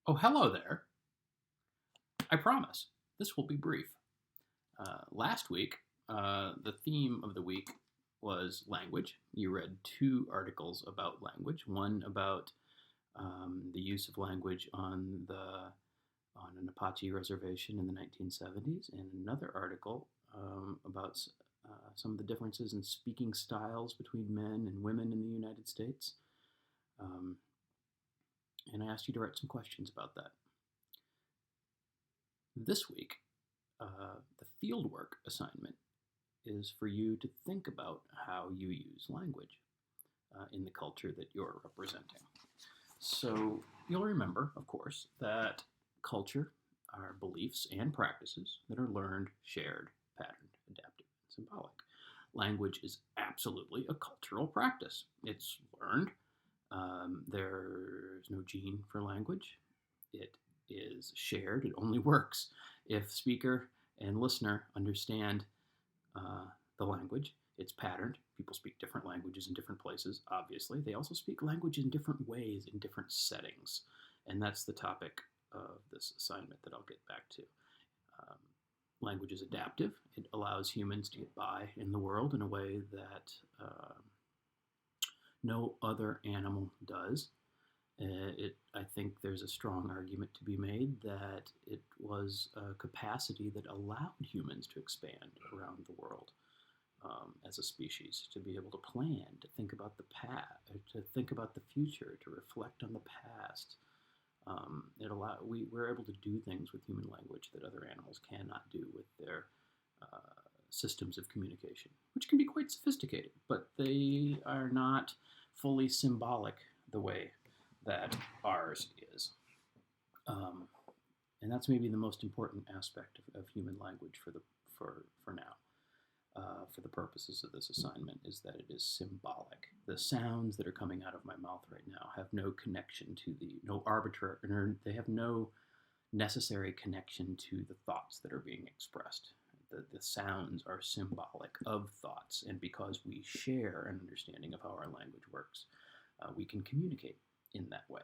Oh, hello there. I promise this will be brief. Last week, the theme of the week was language. You read two articles about language. One about the use of language on an Apache reservation in the 1970s, and another article about some of the differences in speaking styles between men and women in the United States. And I asked you to write some questions about that. This week, the fieldwork assignment is for you to think about how you use language in the culture that you're representing. So you'll remember, of course, that culture are beliefs and practices that are learned, shared, patterned, adaptive, and symbolic. Language is absolutely a cultural practice. It's learned. There's no gene for language. It is shared. It only works if speaker and listener understand the language. It's patterned. People speak different languages in different places, obviously. They also speak language in different ways, in different settings. And that's the topic of this assignment that I'll get back to. Language is adaptive. It allows humans to get by in the world in a way that no other animal does. I think there's a strong argument to be made that it was a capacity that allowed humans to expand around the world as a species, to be able to plan, to think about the past, to think about the future, to reflect on the past. We're able to do things with human language that other animals cannot do with their systems of communication, which can be quite sophisticated, but they are not fully symbolic the way that ours is. And that's maybe the most important aspect of human language for now. For the purposes of this assignment, is that it is symbolic. The sounds that are coming out of my mouth right now have no connection to they have no necessary connection to the thoughts that are being expressed. The sounds are symbolic of thoughts, and because we share an understanding of how our language works, we can communicate in that way.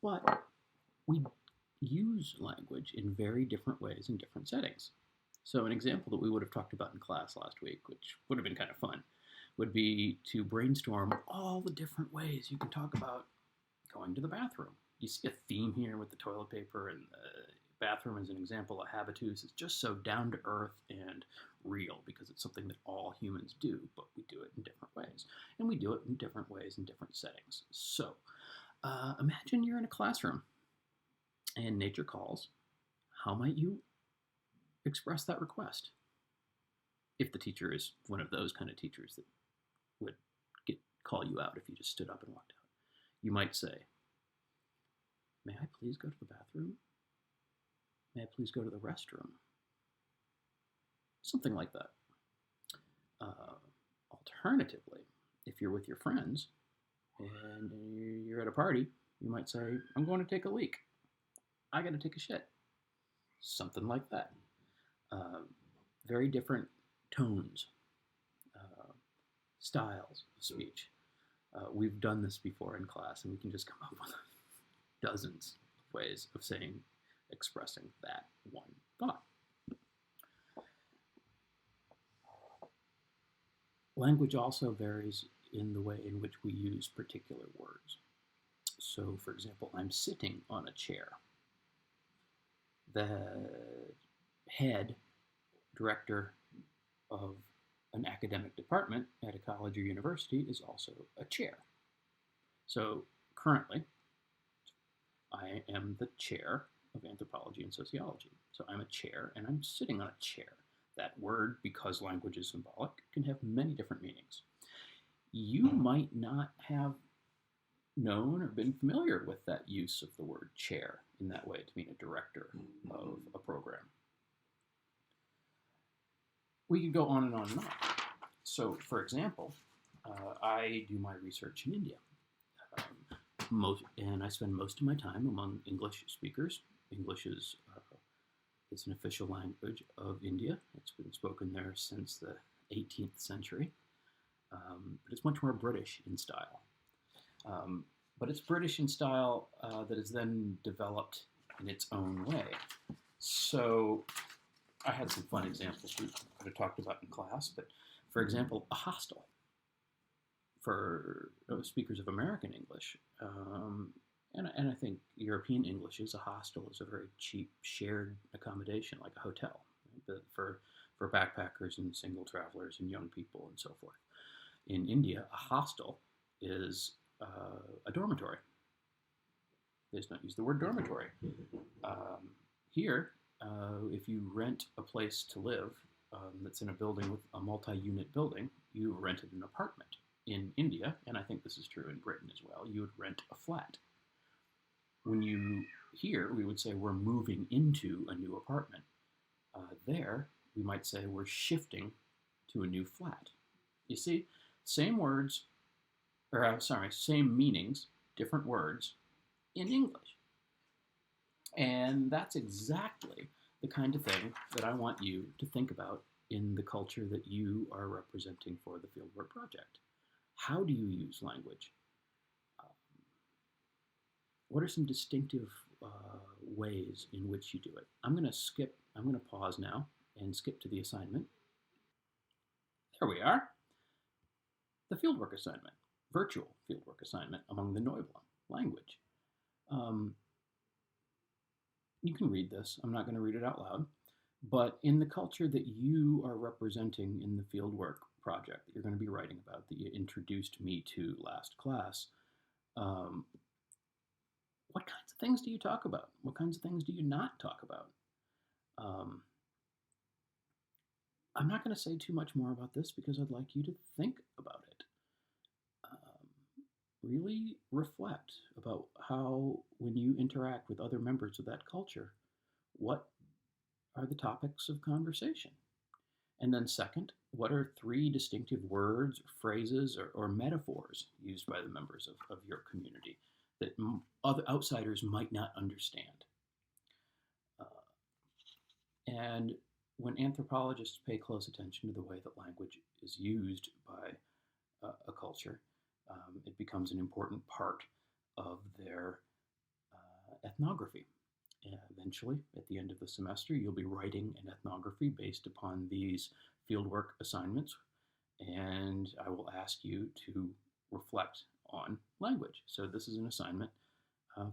But we use language in very different ways in different settings. So an example that we would have talked about in class last week, which would have been kind of fun, would be to brainstorm all the different ways you can talk about going to the bathroom. You see a theme here with the toilet paper, and the bathroom as an example. A habitus is just so down to earth and real because it's something that all humans do, but we do it in different ways. And we do it in different ways in different settings. So imagine you're in a classroom and nature calls. How might you express that request? If the teacher is one of those kind of teachers that would call you out if you just stood up and walked out. You might say, "May I please go to the bathroom? May I please go to the restroom?" Something like that. Alternatively, if you're with your friends and you're at a party, you might say, "I'm going to take a leak. I got to take a shit." Something like that. Very different tones, styles of speech. We've done this before in class, and we can just come up with dozens of ways of expressing that one thought. Language also varies in the way in which we use particular words. So, for example, I'm sitting on a chair. The head director of an academic department at a college or university is also a chair. So currently, I am the chair of anthropology and sociology. So I'm a chair, and I'm sitting on a chair. That word, because language is symbolic, can have many different meanings. You might not have known or been familiar with that use of the word chair in that way to mean a director of a program. We could go on and on and on. So, for example, I do my research in India. And I spend most of my time among English speakers. English is it's an official language of India. It's been spoken there since the 18th century. But it's much more British in style. but it's British in style that is then developed in its own way. So I had some fun examples we could have talked about in class, but for example, a hostel for speakers of American English, and I think European English is a hostel is a very cheap shared accommodation like a hotel, right? But for backpackers and single travelers and young people and so forth. In India, a hostel is a dormitory. They just don't use the word dormitory. Here, if you rent a place to live that's in a building with a multi-unit building, you rented an apartment. In India, and I think this is true in Britain as well, you would rent a flat. When you here, we would say we're moving into a new apartment. There, we might say we're shifting to a new flat. You see, same words, or same meanings, different words in English. And that's exactly the kind of thing that I want you to think about in the culture that you are representing for the Fieldwork project. How do you use language? What are some distinctive ways in which you do it? I'm going to pause now and skip to the assignment. There we are. The fieldwork assignment, virtual fieldwork assignment among the Noi'bla language. You can read this. I'm not going to read it out loud. But in the culture that you are representing in the fieldwork project that you're going to be writing about, that you introduced me to last class, what kinds of things do you talk about? What kinds of things do you not talk about? I'm not going to say too much more about this because I'd like you to think about it. Really reflect about how, when you interact with other members of that culture, what are the topics of conversation? And then second, what are 3 distinctive words, phrases, or metaphors used by the members of your community that other outsiders might not understand? And when anthropologists pay close attention to the way that language is used by a culture, it becomes an important part of their ethnography. Eventually, at the end of the semester, you'll be writing an ethnography based upon these fieldwork assignments, and I will ask you to reflect on language. So this is an assignment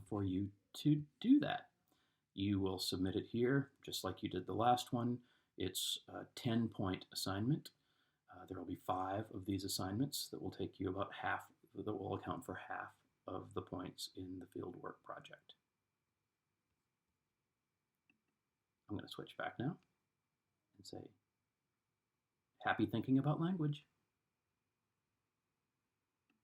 for you to do that. You will submit it here, just like you did the last one. It's a 10-point assignment. There will be 5 of these assignments that will take you about half, that will account for half of the points in the fieldwork project. I'm going to switch back now and say, happy thinking about language.